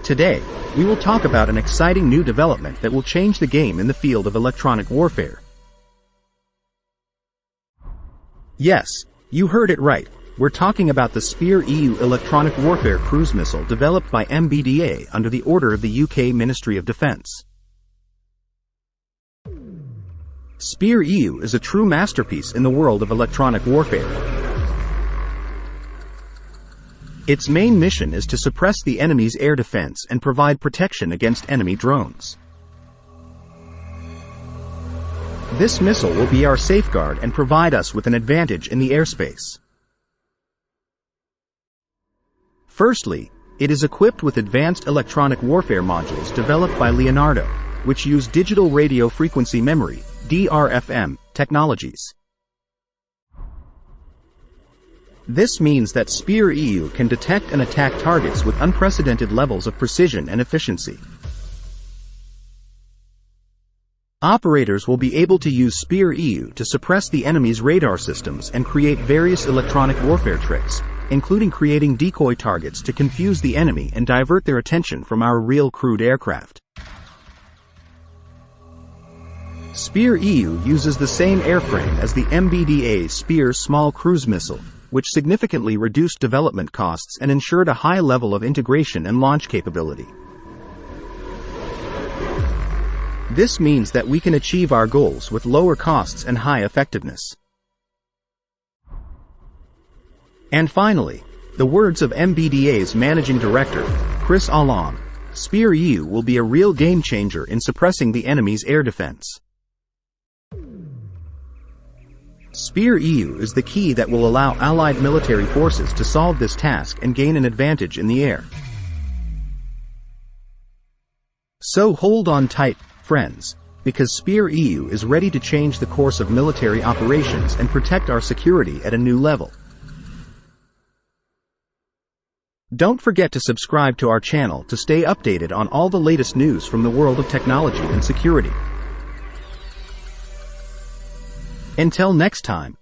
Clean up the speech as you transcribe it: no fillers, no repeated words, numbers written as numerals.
Today, we will talk about an exciting new development that will change the game in the field of electronic warfare. Yes, you heard it right. We're talking about the Spear-EU electronic warfare cruise missile developed by MBDA under the order of the UK Ministry of Defence. Spear-EU is a true masterpiece in the world of electronic warfare. Its main mission is to suppress the enemy's air defense and provide protection against enemy drones. This missile will be our safeguard and provide us with an advantage in the airspace. Firstly, it is equipped with advanced electronic warfare modules developed by Leonardo, which use digital radio frequency memory (DRFM) technologies. This means that Spear-EU can detect and attack targets with unprecedented levels of precision and efficiency. Operators will be able to use Spear-EU to suppress the enemy's radar systems and create various electronic warfare tricks, including creating decoy targets to confuse the enemy and divert their attention from our real crewed aircraft. Spear-EU uses the same airframe as the MBDA Spear small cruise missile, which significantly reduced development costs and ensured a high level of integration and launch capability. This means that we can achieve our goals with lower costs and high effectiveness. And finally, the words of MBDA's Managing Director, Chris Along, Spear-EU will be a real game changer in suppressing the enemy's air defense. Spear-EU is the key that will allow Allied military forces to solve this task and gain an advantage in the air. So hold on tight, friends, because Spear-EU is ready to change the course of military operations and protect our security at a new level. Don't forget to subscribe to our channel to stay updated on all the latest news from the world of technology and security. Until next time,